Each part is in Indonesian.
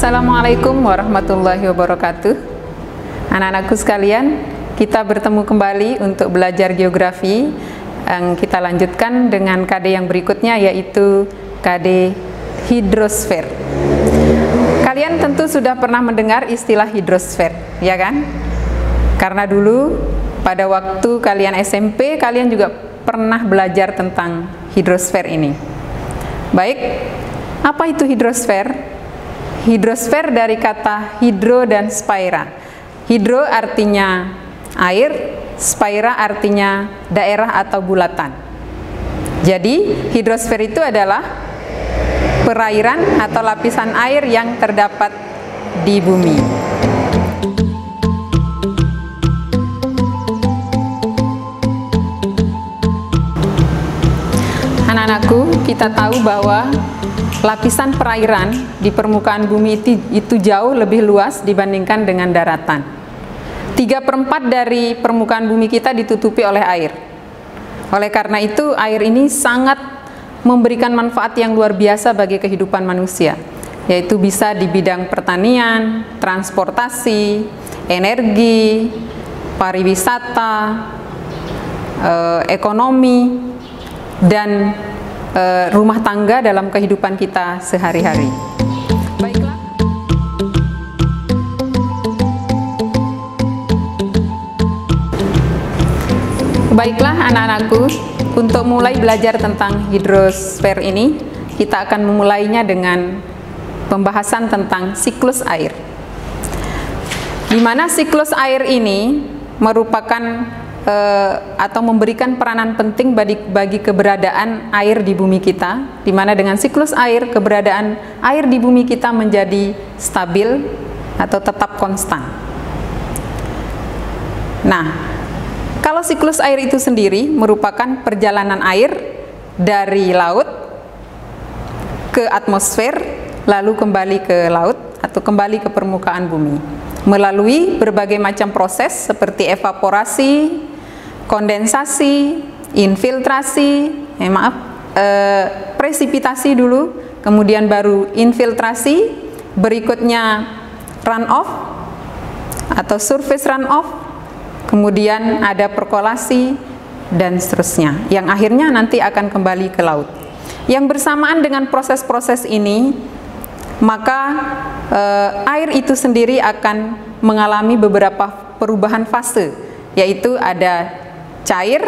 Assalamualaikum warahmatullahi wabarakatuh. Anak-anakku sekalian, kita bertemu kembali untuk belajar geografi. Yang kita lanjutkan dengan KD yang berikutnya, yaitu KD hidrosfer. Kalian tentu sudah pernah mendengar istilah hidrosfer, ya kan? Karena dulu pada waktu kalian SMP, kalian juga pernah belajar tentang hidrosfer ini. Baik, apa itu hidrosfer? Hidrosfer dari kata hidro dan sphaira. Hidro artinya air, sphaira artinya daerah atau bulatan. Jadi hidrosfer itu adalah perairan atau lapisan air yang terdapat di bumi. Anak-anakku, kita tahu bahwa lapisan perairan di permukaan bumi itu jauh lebih luas dibandingkan dengan daratan. 3/4 dari permukaan bumi kita ditutupi oleh air. Oleh karena itu, air ini sangat memberikan manfaat yang luar biasa bagi kehidupan manusia, yaitu bisa di bidang pertanian, transportasi, energi, pariwisata, ekonomi, dan rumah tangga dalam kehidupan kita sehari-hari. Baiklah anak-anakku, untuk mulai belajar tentang hidrosfer ini, kita akan memulainya dengan pembahasan tentang siklus air. Di mana siklus air ini merupakan atau memberikan peranan penting bagi keberadaan air di bumi kita, di mana dengan siklus air, keberadaan air di bumi kita menjadi stabil atau tetap konstan. Nah, kalau siklus air itu sendiri merupakan perjalanan air dari laut ke atmosfer, lalu kembali ke laut atau kembali ke permukaan bumi, melalui berbagai macam proses seperti evaporasi, kondensasi, infiltrasi, presipitasi dulu, kemudian baru infiltrasi, berikutnya runoff atau surface runoff, kemudian ada perkolasi, dan seterusnya, yang akhirnya nanti akan kembali ke laut. Yang bersamaan dengan proses-proses ini, maka air itu sendiri akan mengalami beberapa perubahan fase, yaitu ada cair,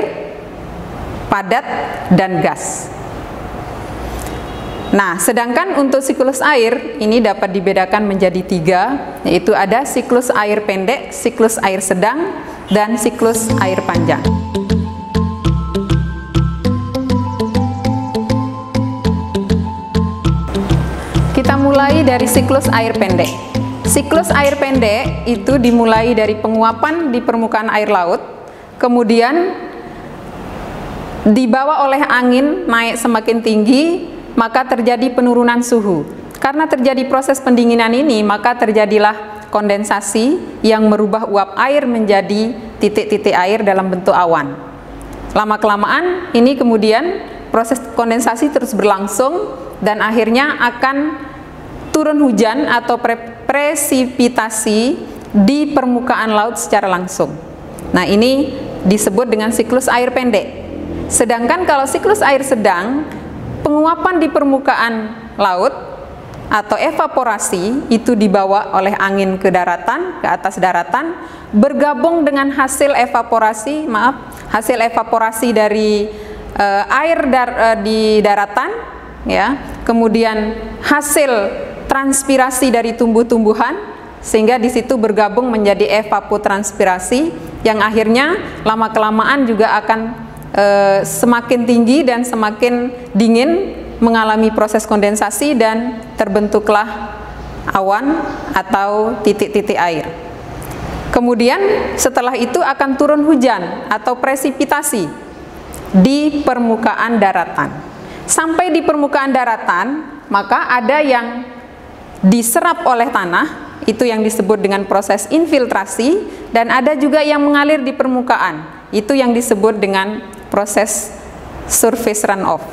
padat, dan gas. Nah, sedangkan untuk siklus air ini dapat dibedakan menjadi 3, yaitu ada siklus air pendek, siklus air sedang, dan siklus air panjang. Kita mulai dari siklus air pendek. Siklus air pendek itu dimulai dari penguapan di permukaan air laut, kemudian dibawa oleh angin naik semakin tinggi, maka terjadi penurunan suhu. Karena terjadi proses pendinginan ini, maka terjadilah kondensasi yang merubah uap air menjadi titik-titik air dalam bentuk awan. Lama-kelamaan ini kemudian proses kondensasi terus berlangsung dan akhirnya akan turun hujan atau presipitasi di permukaan laut secara langsung. Nah, ini disebut dengan siklus air pendek. Sedangkan kalau siklus air sedang, penguapan di permukaan laut atau evaporasi itu dibawa oleh angin ke daratan, ke atas daratan, bergabung dengan hasil evaporasi dari air di daratan, ya. Kemudian hasil transpirasi dari tumbuh-tumbuhan, sehingga di situ bergabung menjadi evapotranspirasi, yang akhirnya lama-kelamaan juga akan semakin tinggi dan semakin dingin, mengalami proses kondensasi dan terbentuklah awan atau titik-titik air. Kemudian setelah itu akan turun hujan atau presipitasi di permukaan daratan. Sampai di permukaan daratan, maka ada yang diserap oleh tanah, itu yang disebut dengan proses infiltrasi, dan ada juga yang mengalir di permukaan, itu yang disebut dengan proses surface runoff.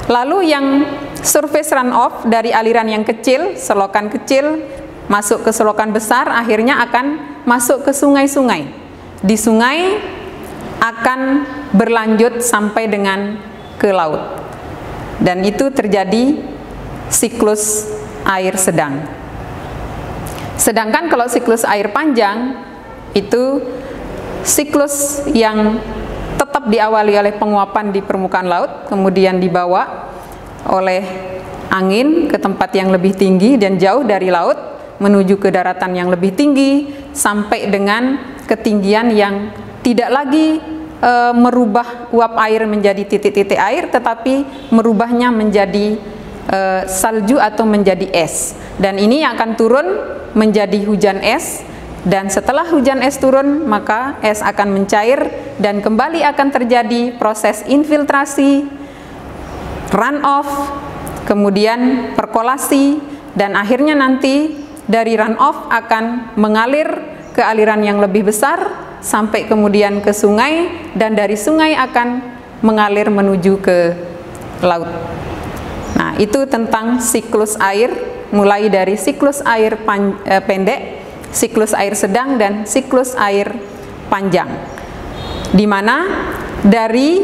Lalu yang surface runoff dari aliran yang kecil, selokan kecil, masuk ke selokan besar, akhirnya akan masuk ke sungai-sungai. Di sungai akan berlanjut sampai dengan ke laut. Dan itu terjadi siklus air sedang. Sedangkan kalau siklus air panjang, itu siklus yang tetap diawali oleh penguapan di permukaan laut, kemudian dibawa oleh angin ke tempat yang lebih tinggi dan jauh dari laut, menuju ke daratan yang lebih tinggi, sampai dengan ketinggian yang tidak lagi merubah uap air menjadi titik-titik air, tetapi merubahnya menjadi salju atau menjadi es. Dan ini yang akan turun menjadi hujan es, dan setelah hujan es turun, maka es akan mencair dan kembali akan terjadi proses infiltrasi, runoff, kemudian perkolasi, dan akhirnya nanti dari runoff akan mengalir ke aliran yang lebih besar sampai kemudian ke sungai, dan dari sungai akan mengalir menuju ke laut. Nah, itu tentang siklus air, mulai dari siklus air pendek, siklus air sedang, dan siklus air panjang. Di mana dari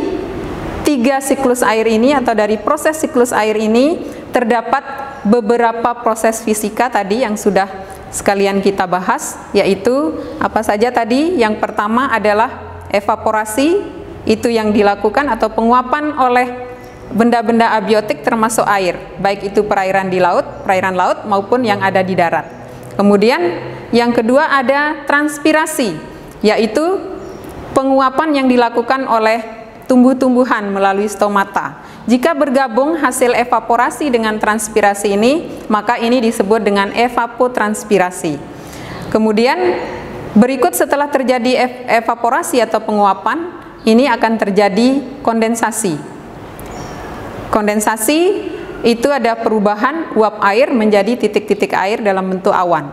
3 siklus air ini atau dari proses siklus air ini terdapat beberapa proses fisika tadi yang sudah sekalian kita bahas, yaitu apa saja tadi? Yang pertama adalah evaporasi, itu yang dilakukan atau penguapan oleh benda-benda abiotik termasuk air, baik itu perairan di laut, perairan laut maupun yang ada di darat. Kemudian yang kedua ada transpirasi, yaitu penguapan yang dilakukan oleh tumbuh-tumbuhan melalui stomata. Jika bergabung hasil evaporasi dengan transpirasi ini, maka ini disebut dengan evapotranspirasi. Kemudian berikut setelah terjadi evaporasi atau penguapan, ini akan terjadi kondensasi. Kondensasi itu ada perubahan uap air menjadi titik-titik air dalam bentuk awan.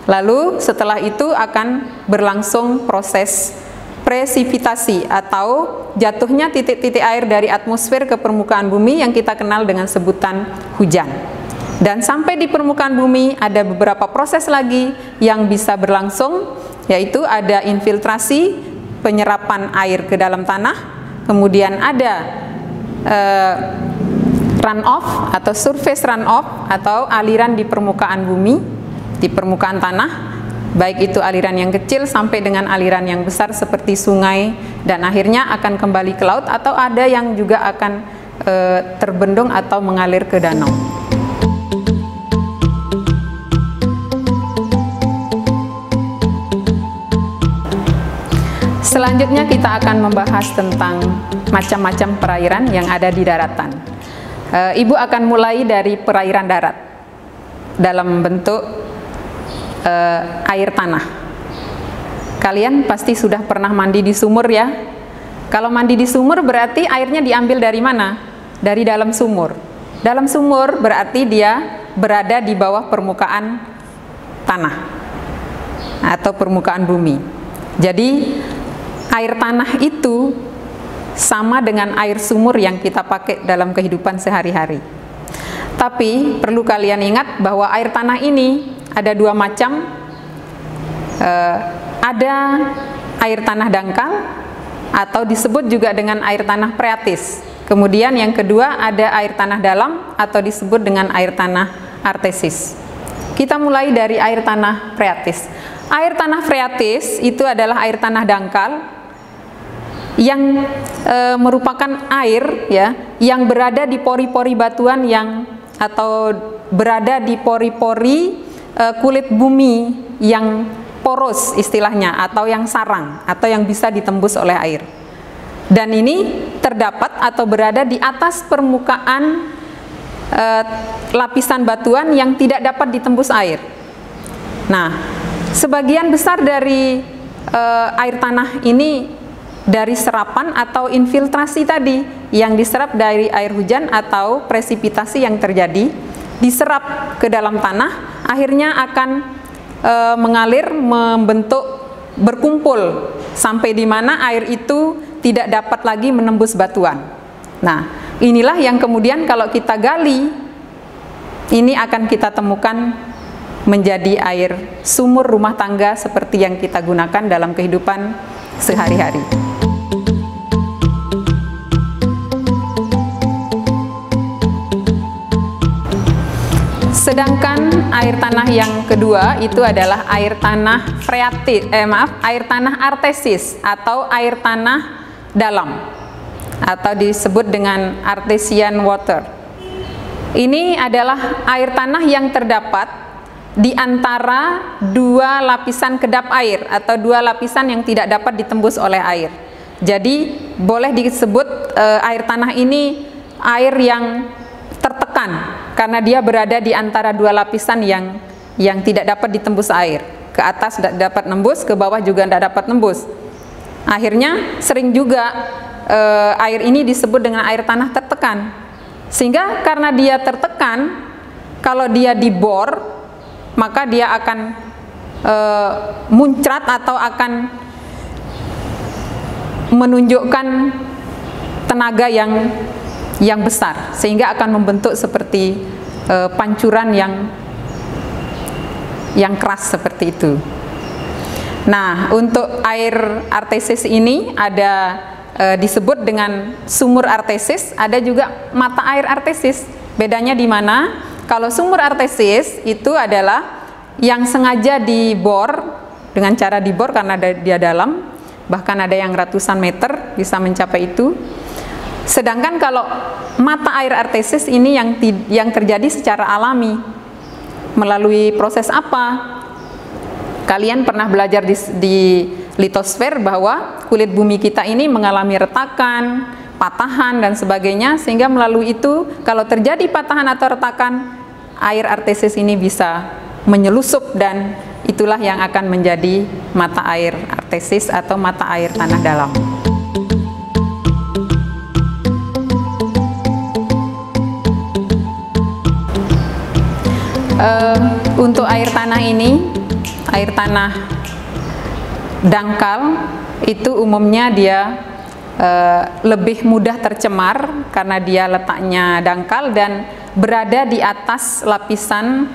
Lalu setelah itu akan berlangsung proses presipitasi atau jatuhnya titik-titik air dari atmosfer ke permukaan bumi yang kita kenal dengan sebutan hujan. Dan sampai di permukaan bumi ada beberapa proses lagi yang bisa berlangsung, yaitu ada infiltrasi, penyerapan air ke dalam tanah, kemudian ada runoff atau surface runoff atau aliran di permukaan bumi, di permukaan tanah, baik itu aliran yang kecil sampai dengan aliran yang besar seperti sungai, dan akhirnya akan kembali ke laut, atau ada yang juga akan terbendung atau mengalir ke danau. Selanjutnya kita akan membahas tentang macam-macam perairan yang ada di daratan. Ibu akan mulai dari perairan darat dalam bentuk air tanah. Kalian pasti sudah pernah mandi di sumur ya. Kalau mandi di sumur berarti airnya diambil dari mana? Dari dalam sumur. Dalam sumur berarti dia berada di bawah permukaan tanah atau permukaan bumi. Jadi air tanah itu sama dengan air sumur yang kita pakai dalam kehidupan sehari-hari. Tapi perlu kalian ingat bahwa air tanah ini ada 2 macam. Ada air tanah dangkal atau disebut juga dengan air tanah freatis. Kemudian yang kedua ada air tanah dalam atau disebut dengan air tanah artesis. Kita mulai dari air tanah freatis. Air tanah freatis itu adalah air tanah dangkal yang merupakan air ya yang berada di pori-pori batuan yang atau berada di pori-pori kulit bumi yang poros istilahnya, atau yang sarang atau yang bisa ditembus oleh air. Dan ini terdapat atau berada di atas permukaan lapisan batuan yang tidak dapat ditembus air. Nah, sebagian besar dari air tanah ini dari serapan atau infiltrasi tadi yang diserap dari air hujan atau presipitasi yang terjadi, diserap ke dalam tanah, akhirnya akan mengalir, membentuk, berkumpul sampai di mana air itu tidak dapat lagi menembus batuan. Nah, inilah yang kemudian kalau kita gali ini akan kita temukan menjadi air sumur rumah tangga seperti yang kita gunakan dalam kehidupan sehari-hari. Sedangkan air tanah yang kedua itu adalah air tanah air tanah artesis atau air tanah dalam atau disebut dengan artesian water. Ini adalah air tanah yang terdapat di antara dua lapisan kedap air atau dua lapisan yang tidak dapat ditembus oleh air. Jadi boleh disebut air tanah ini air yang tertekan karena dia berada di antara dua lapisan yang tidak dapat ditembus air. Ke atas tidak dapat nembus, ke bawah juga tidak dapat nembus. Akhirnya sering juga air ini disebut dengan air tanah tertekan. Sehingga karena dia tertekan, kalau dia dibor, maka dia akan muncrat atau akan menunjukkan tenaga yang besar, sehingga akan membentuk seperti pancuran yang keras seperti itu. Nah, untuk air artesis ini ada disebut dengan sumur artesis, ada juga mata air artesis. Bedanya di mana? Kalau sumur artesis itu adalah yang sengaja dibor dengan cara dibor karena dia dalam, bahkan ada yang ratusan meter bisa mencapai itu. Sedangkan kalau mata air artesis ini yang terjadi secara alami. Melalui proses apa? Kalian pernah belajar di litosfer bahwa kulit bumi kita ini mengalami retakan, patahan dan sebagainya, sehingga melalui itu kalau terjadi patahan atau retakan, air artesis ini bisa menyelusup dan itulah yang akan menjadi mata air artesis atau mata air tanah dalam. Untuk air tanah ini, air tanah dangkal itu umumnya dia lebih mudah tercemar karena dia letaknya dangkal dan berada di atas lapisan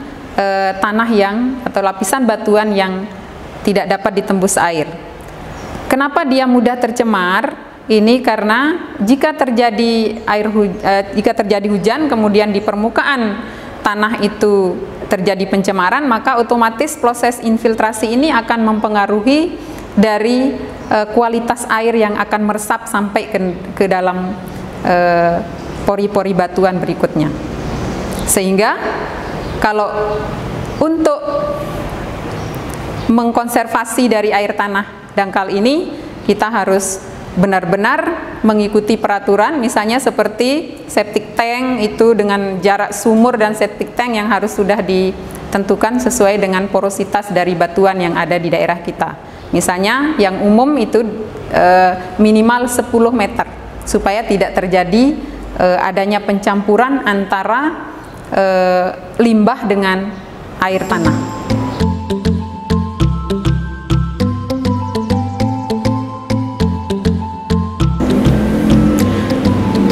tanah atau lapisan batuan yang tidak dapat ditembus air. Kenapa dia mudah tercemar? Ini karena jika terjadi hujan kemudian di permukaan tanah itu terjadi pencemaran, maka otomatis proses infiltrasi ini akan mempengaruhi dari kualitas air yang akan meresap sampai ke dalam pori-pori batuan berikutnya. Sehingga kalau untuk mengkonservasi dari air tanah dangkal ini, kita harus benar-benar mengikuti peraturan, misalnya seperti septic tank itu dengan jarak sumur dan septic tank yang harus sudah ditentukan sesuai dengan porositas dari batuan yang ada di daerah kita. Misalnya yang umum itu minimal 10 meter supaya tidak terjadi adanya pencampuran antara limbah dengan air tanah.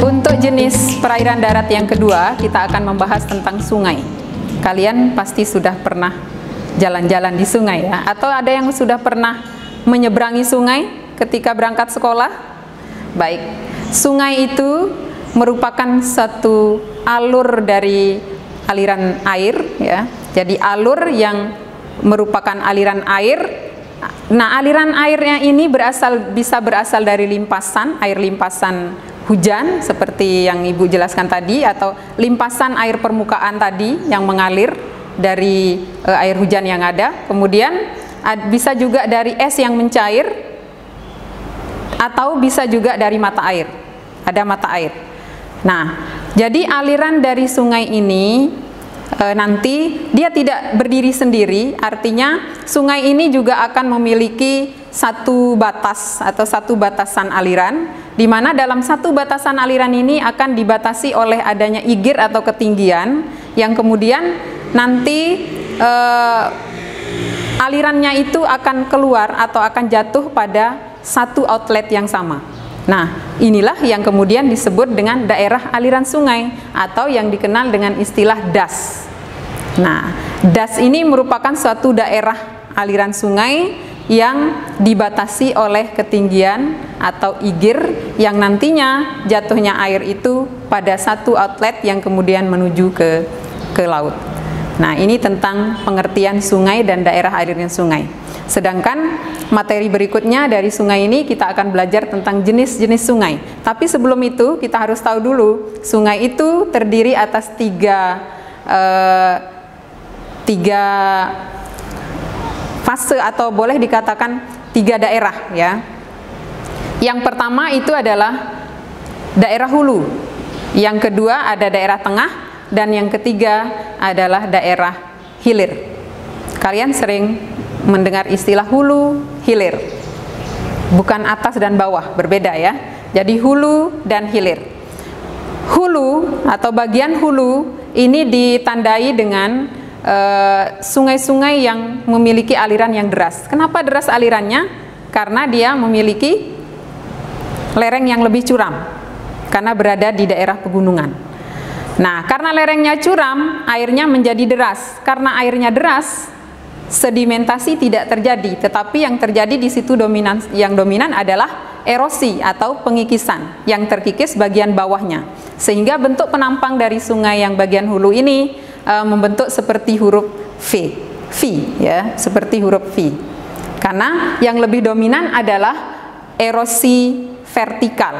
Untuk jenis perairan darat yang kedua, kita akan membahas tentang sungai. Kalian pasti sudah pernah jalan-jalan di sungai ya, atau ada yang sudah pernah menyeberangi sungai ketika berangkat sekolah? Baik, sungai itu merupakan satu alur dari aliran air ya. Jadi alur yang merupakan aliran air. Nah, aliran airnya ini bisa berasal dari air limpasan hujan seperti yang Ibu jelaskan tadi, atau limpasan air permukaan tadi yang mengalir dari air hujan yang ada. Kemudian bisa juga dari es yang mencair, atau bisa juga dari mata air. Ada mata air. Nah, jadi aliran dari sungai ini nanti dia tidak berdiri sendiri, artinya sungai ini juga akan memiliki satu batas atau satu batasan aliran, di mana dalam satu batasan aliran ini akan dibatasi oleh adanya igir atau ketinggian yang kemudian nanti alirannya itu akan keluar atau akan jatuh pada satu outlet yang sama. Nah, inilah yang kemudian disebut dengan daerah aliran sungai atau yang dikenal dengan istilah DAS. Nah, das ini merupakan suatu daerah aliran sungai yang dibatasi oleh ketinggian atau igir yang nantinya jatuhnya air itu pada satu outlet yang kemudian menuju ke laut. Nah, ini tentang pengertian sungai dan daerah aliran sungai. Sedangkan materi berikutnya dari sungai ini kita akan belajar tentang jenis-jenis sungai. Tapi sebelum itu kita harus tahu dulu sungai itu terdiri atas tiga fase atau boleh dikatakan tiga daerah ya. Yang pertama itu adalah daerah hulu. Yang kedua ada daerah tengah dan yang ketiga adalah daerah hilir. Kalian sering mendengar istilah hulu, hilir. Bukan atas dan bawah, berbeda ya. Jadi hulu dan hilir. Hulu atau bagian hulu ini ditandai dengan sungai-sungai yang memiliki aliran yang deras. Kenapa deras alirannya? Karena dia memiliki lereng yang lebih curam, karena berada di daerah pegunungan. Nah, karena lerengnya curam, airnya menjadi deras. Karena airnya deras, sedimentasi tidak terjadi, tetapi yang terjadi di situ yang dominan adalah erosi atau pengikisan, yang terkikis bagian bawahnya. Sehingga bentuk penampang dari sungai yang bagian hulu ini membentuk seperti huruf V, ya, seperti huruf V. Karena yang lebih dominan adalah erosi vertikal.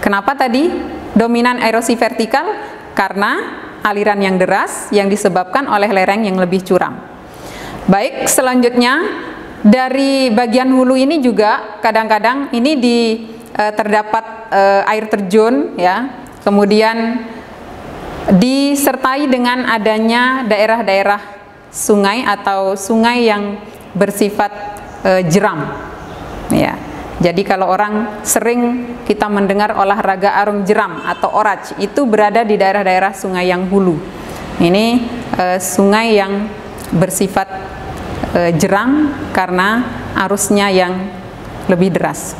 Kenapa tadi dominan erosi vertikal? Karena aliran yang deras yang disebabkan oleh lereng yang lebih curam. Baik, selanjutnya dari bagian hulu ini juga kadang-kadang ini terdapat air terjun ya. Kemudian disertai dengan adanya daerah-daerah sungai atau sungai yang bersifat jeram ya. Jadi kalau orang sering kita mendengar olahraga arung jeram atau oraj, itu berada di daerah-daerah sungai yang hulu. Ini sungai yang bersifat jeram karena arusnya yang lebih deras.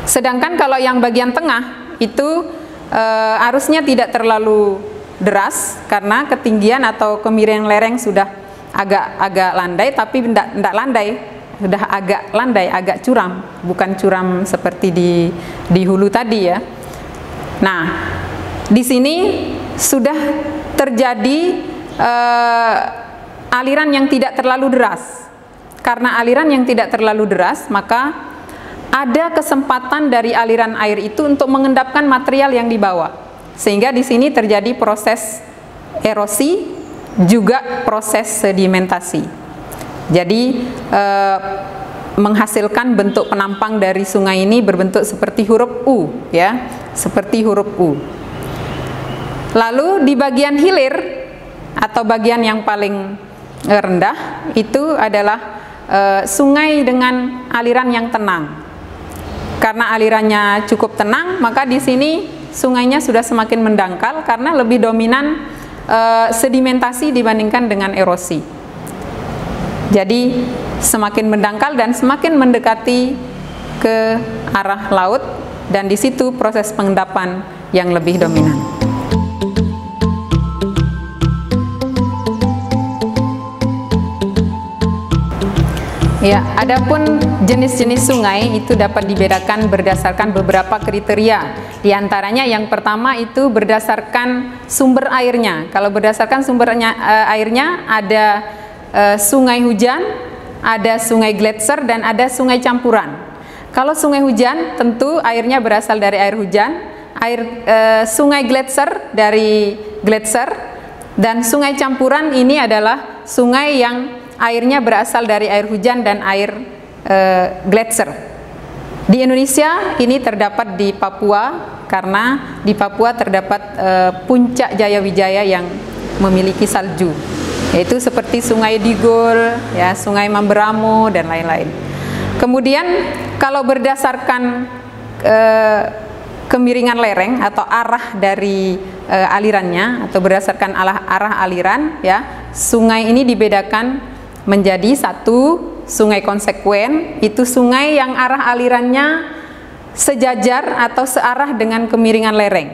Sedangkan kalau yang bagian tengah itu arusnya tidak terlalu deras karena ketinggian atau kemiringan lereng sudah agak landai, tapi tidak landai. Sudah agak landai, agak curam, bukan curam seperti di hulu tadi ya. Nah, di sini sudah terjadi aliran yang tidak terlalu deras. Karena aliran yang tidak terlalu deras, maka ada kesempatan dari aliran air itu untuk mengendapkan material yang dibawa. Sehingga di sini terjadi proses erosi, juga proses sedimentasi. Jadi menghasilkan bentuk penampang dari sungai ini berbentuk seperti huruf U ya, seperti huruf U. Lalu di bagian hilir atau bagian yang paling rendah itu adalah sungai dengan aliran yang tenang. Karena alirannya cukup tenang, maka di sini sungainya sudah semakin mendangkal karena lebih dominan sedimentasi dibandingkan dengan erosi. Jadi semakin mendangkal dan semakin mendekati ke arah laut, dan di situ proses pengendapan yang lebih dominan. Ya, adapun jenis-jenis sungai itu dapat dibedakan berdasarkan beberapa kriteria. Di antaranya yang pertama itu berdasarkan sumber airnya. Kalau berdasarkan sumber airnya ada sungai hujan, ada sungai gletser, dan ada sungai campuran. Kalau sungai hujan tentu airnya berasal dari air hujan, sungai gletser dari gletser, dan sungai campuran ini adalah sungai yang airnya berasal dari air hujan dan air gletser. Di Indonesia ini terdapat di Papua, karena di Papua terdapat puncak Jayawijaya yang memiliki salju. Yaitu seperti Sungai Digul, ya, Sungai Mamberamo, dan lain-lain. Kemudian kalau berdasarkan kemiringan lereng atau arah dari alirannya, atau berdasarkan arah aliran, ya, sungai ini dibedakan menjadi satu sungai konsekuen, itu sungai yang arah alirannya sejajar atau searah dengan kemiringan lereng.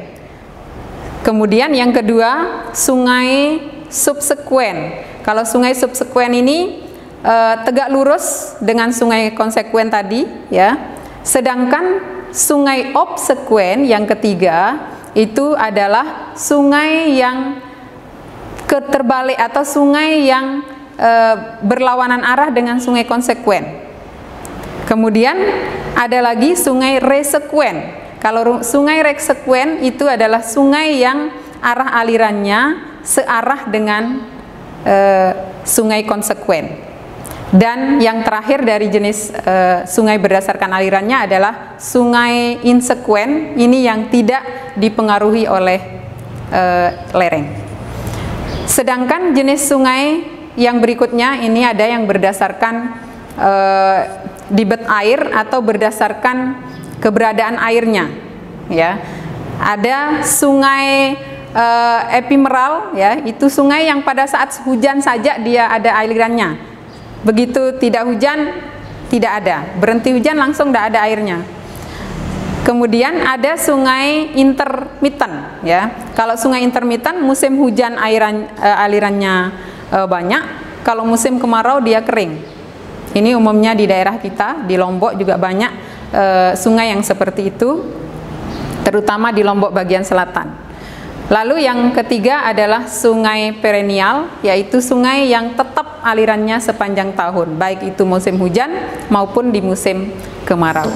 Kemudian yang kedua, sungai subsekuen. Kalau sungai subsekuen ini tegak lurus dengan sungai konsekuen tadi, ya. Sedangkan sungai obsekuen yang ketiga itu adalah sungai yang terbalik atau sungai yang berlawanan arah dengan sungai konsekuen. Kemudian ada lagi sungai resekuen. Kalau sungai resekuen itu adalah sungai yang arah alirannya searah dengan sungai konsekuen. Dan yang terakhir dari jenis sungai berdasarkan alirannya adalah sungai insekuen, ini yang tidak dipengaruhi oleh lereng. Sedangkan jenis sungai yang berikutnya ini ada yang berdasarkan debit air atau berdasarkan keberadaan airnya, ya. Ada sungai epimeral, ya, itu sungai yang pada saat hujan saja dia ada alirannya. Begitu tidak hujan, tidak ada. Berhenti hujan langsung tidak ada airnya. Kemudian ada sungai intermittent, ya. Kalau sungai intermittent musim hujan alirannya banyak, kalau musim kemarau dia kering. Ini umumnya di daerah kita, di Lombok juga banyak sungai yang seperti itu, terutama di Lombok bagian selatan. Lalu yang ketiga adalah sungai perennial, yaitu sungai yang tetap alirannya sepanjang tahun, baik itu musim hujan maupun di musim kemarau.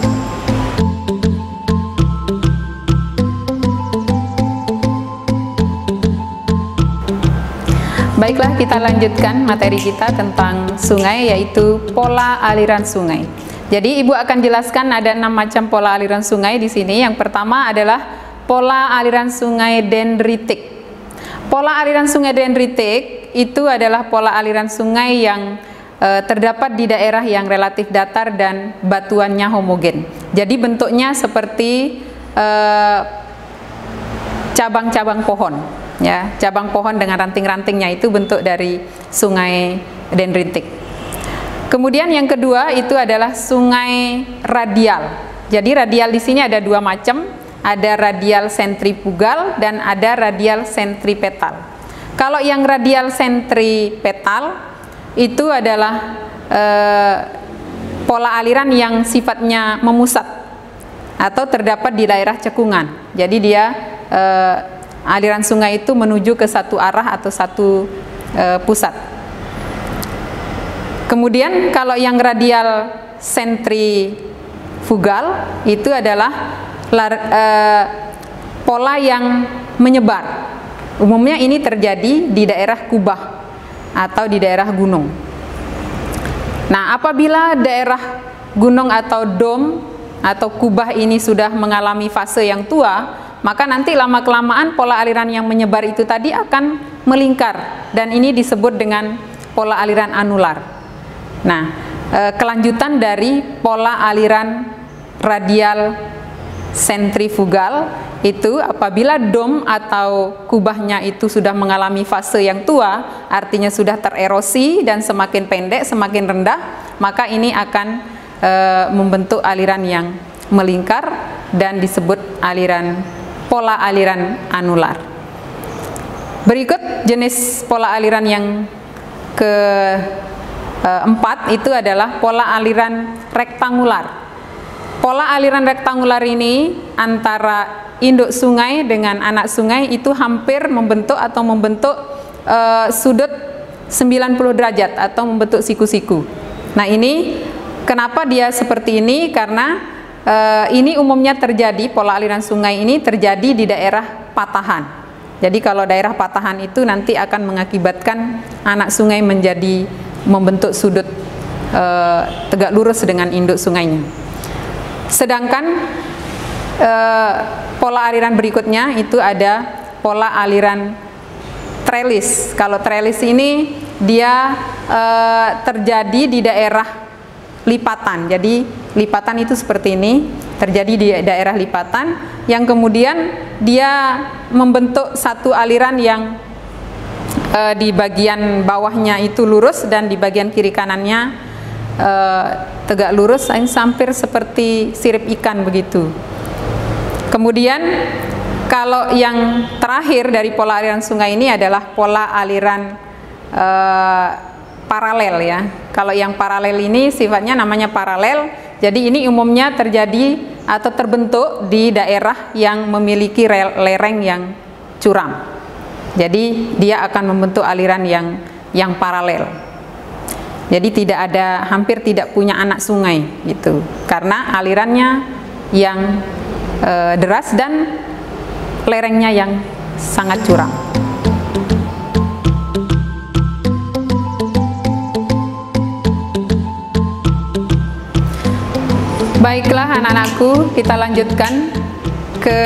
Baiklah, kita lanjutkan materi kita tentang sungai, yaitu pola aliran sungai. Jadi Ibu akan jelaskan ada 6 macam pola aliran sungai di sini. Yang pertama adalah pola aliran sungai dendritik. Pola aliran sungai dendritik itu adalah pola aliran sungai yang terdapat di daerah yang relatif datar dan batuannya homogen. Jadi bentuknya seperti cabang-cabang pohon, ya, cabang pohon dengan ranting-rantingnya, itu bentuk dari sungai dendritik. Kemudian yang kedua itu adalah sungai radial. Jadi radial di sini ada 2 macam. Ada radial sentrifugal dan ada radial sentripetal. Kalau yang radial sentripetal itu adalah pola aliran yang sifatnya memusat atau terdapat di daerah cekungan. Jadi dia aliran sungai itu menuju ke satu arah atau satu pusat. Kemudian kalau yang radial sentrifugal itu adalah pola yang menyebar. Umumnya ini terjadi di daerah kubah atau di daerah gunung. Nah, apabila daerah gunung atau dom atau kubah ini sudah mengalami fase yang tua, maka nanti lama-kelamaan pola aliran yang menyebar itu tadi akan melingkar, dan ini disebut dengan pola aliran anular. Nah, kelanjutan dari pola aliran radial sentrifugal itu apabila dom atau kubahnya itu sudah mengalami fase yang tua, artinya sudah tererosi dan semakin pendek, semakin rendah, maka ini akan membentuk aliran yang melingkar dan disebut pola aliran anular. Berikut jenis pola aliran yang keempat itu adalah pola aliran rektangular. Pola aliran rektangular ini antara induk sungai dengan anak sungai itu hampir membentuk sudut 90 derajat atau membentuk siku-siku. Nah, ini kenapa dia seperti ini? Karena ini umumnya terjadi, pola aliran sungai ini terjadi di daerah patahan. Jadi kalau daerah patahan itu nanti akan mengakibatkan anak sungai membentuk sudut tegak lurus dengan induk sungainya. Sedangkan pola aliran berikutnya itu ada pola aliran trellis. Kalau trellis ini dia terjadi di daerah lipatan. Jadi lipatan itu seperti ini, terjadi di daerah lipatan yang kemudian dia membentuk satu aliran yang di bagian bawahnya itu lurus dan di bagian kiri kanannya tegak lurus, hampir seperti sirip ikan begitu. Kemudian kalau yang terakhir dari pola aliran sungai ini adalah pola aliran paralel ya. Kalau yang paralel ini sifatnya namanya paralel, jadi ini umumnya terjadi atau terbentuk di daerah yang memiliki lereng yang curam. Jadi dia akan membentuk aliran yang paralel. Jadi hampir tidak punya anak sungai gitu, karena alirannya yang deras dan lerengnya yang sangat curam. Baiklah anak-anakku, kita lanjutkan ke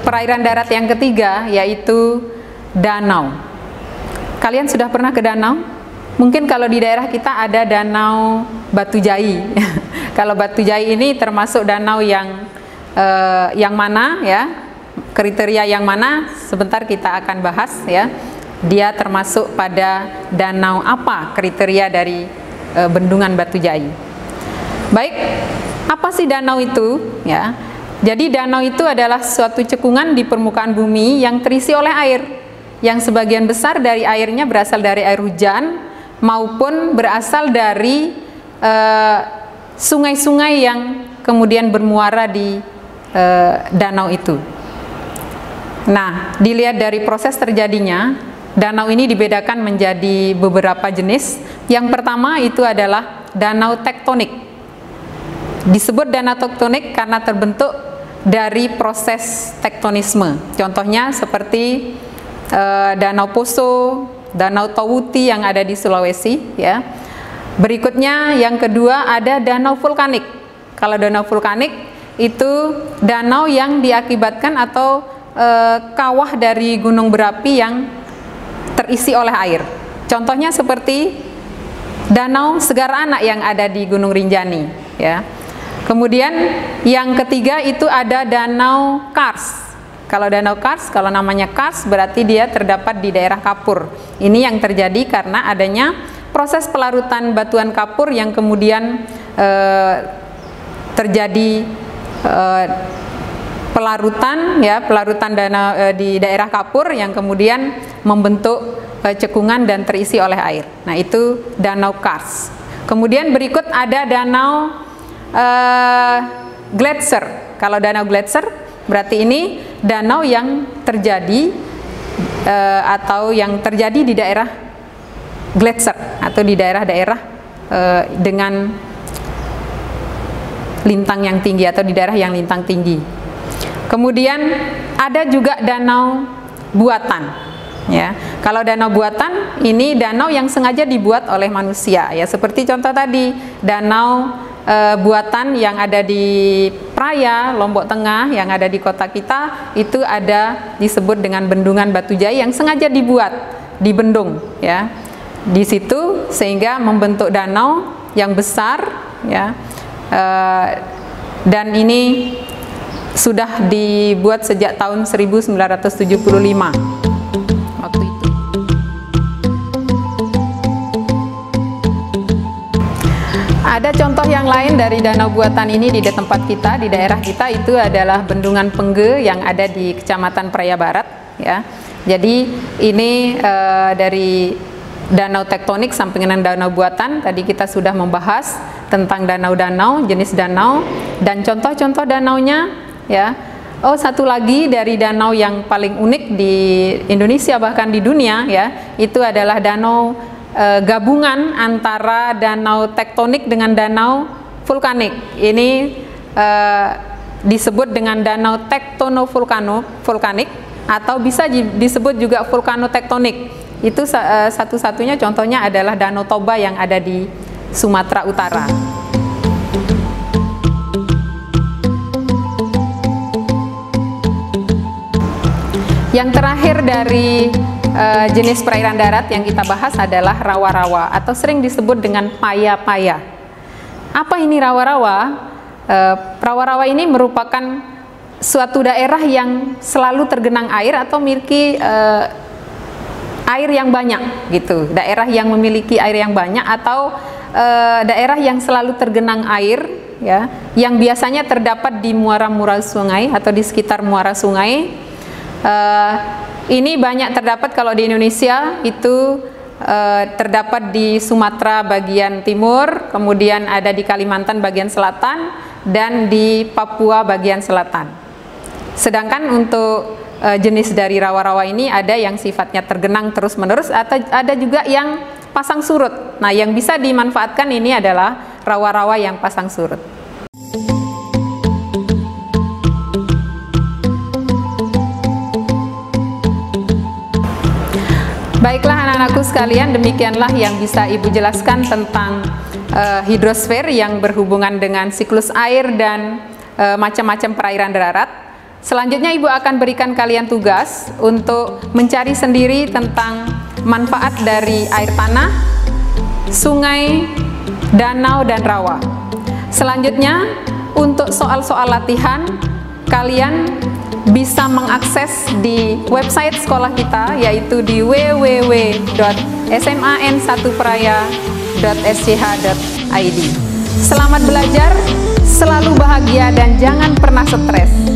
perairan darat yang ketiga, yaitu danau. Kalian sudah pernah ke danau? Mungkin kalau di daerah kita ada danau Batu Jai. Kalau Batu Jai ini termasuk danau yang mana ya? Kriteria yang mana? Sebentar kita akan bahas ya. Dia termasuk pada danau apa kriteria dari bendungan Batu Jai. Baik, apa sih danau itu? Ya, jadi danau itu adalah suatu cekungan di permukaan bumi yang terisi oleh air, yang sebagian besar dari airnya berasal dari air hujan maupun berasal dari sungai-sungai yang kemudian bermuara di danau itu. Nah, dilihat dari proses terjadinya, danau ini dibedakan menjadi beberapa jenis. Yang pertama itu adalah danau tektonik. Disebut danau tektonik karena terbentuk dari proses tektonisme. Contohnya seperti Danau Poso, Danau Tawuti yang ada di Sulawesi ya. Berikutnya yang kedua ada danau vulkanik. Kalau danau vulkanik itu danau yang diakibatkan atau kawah dari gunung berapi yang terisi oleh air. Contohnya seperti Danau Segar Anak yang ada di Gunung Rinjani ya. Kemudian yang ketiga itu ada Danau Kars. Kalau Danau Kars, kalau namanya Kars berarti dia terdapat di daerah kapur. Ini yang terjadi karena adanya proses pelarutan batuan kapur yang kemudian terjadi pelarutan danau di daerah kapur yang kemudian membentuk cekungan dan terisi oleh air. Nah, itu Danau Kars. Kemudian berikut ada Danau Gletser. Kalau Danau Gletser berarti ini danau yang terjadi atau yang terjadi di daerah gletser atau di daerah-daerah dengan lintang yang tinggi atau di daerah yang lintang tinggi. Kemudian ada juga danau buatan ya. Kalau danau buatan ini danau yang sengaja dibuat oleh manusia ya, seperti contoh tadi danau buatan yang ada di Praia, Lombok Tengah, yang ada di kota kita, itu ada disebut dengan bendungan Batu Jai yang sengaja dibuat, dibendung ya di situ sehingga membentuk danau yang besar ya, dan ini sudah dibuat sejak tahun 1975 waktu itu. Ada contoh yang lain dari danau buatan ini di tempat kita, di daerah kita, itu adalah Bendungan Pengge yang ada di Kecamatan Praia Barat ya. Jadi ini dari danau tektonik sampingan danau buatan. Tadi kita sudah membahas tentang danau-danau, jenis danau dan contoh-contoh danaunya ya. Oh, satu lagi dari danau yang paling unik di Indonesia bahkan di dunia ya, itu adalah danau gabungan antara danau tektonik dengan danau vulkanik. Ini disebut dengan danau tektonovulkanik atau bisa disebut juga vulkanotektonik. Itu satu-satunya contohnya adalah Danau Toba yang ada di Sumatera Utara. Yang terakhir dari jenis perairan darat yang kita bahas adalah rawa-rawa atau sering disebut dengan paya-paya. Apa ini rawa-rawa? Rawa-rawa ini merupakan suatu daerah yang selalu tergenang air atau memiliki air yang banyak gitu. Daerah yang memiliki air yang banyak atau daerah yang selalu tergenang air ya, yang biasanya terdapat di muara-muara sungai atau di sekitar muara sungai. Ini banyak terdapat kalau di Indonesia itu terdapat di Sumatera bagian timur, kemudian ada di Kalimantan bagian selatan, dan di Papua bagian selatan. Sedangkan untuk jenis dari rawa-rawa ini ada yang sifatnya tergenang terus-menerus, atau ada juga yang pasang surut. Nah, yang bisa dimanfaatkan ini adalah rawa-rawa yang pasang surut. Baiklah anak-anakku sekalian, demikianlah yang bisa Ibu jelaskan tentang hidrosfer yang berhubungan dengan siklus air dan macam-macam perairan darat. Selanjutnya Ibu akan berikan kalian tugas untuk mencari sendiri tentang manfaat dari air tanah, sungai, danau, dan rawa. Selanjutnya untuk soal-soal latihan, kalian bisa mengakses di website sekolah kita, yaitu di www.sman1praya.sch.id. Selamat belajar, selalu bahagia, dan jangan pernah stres.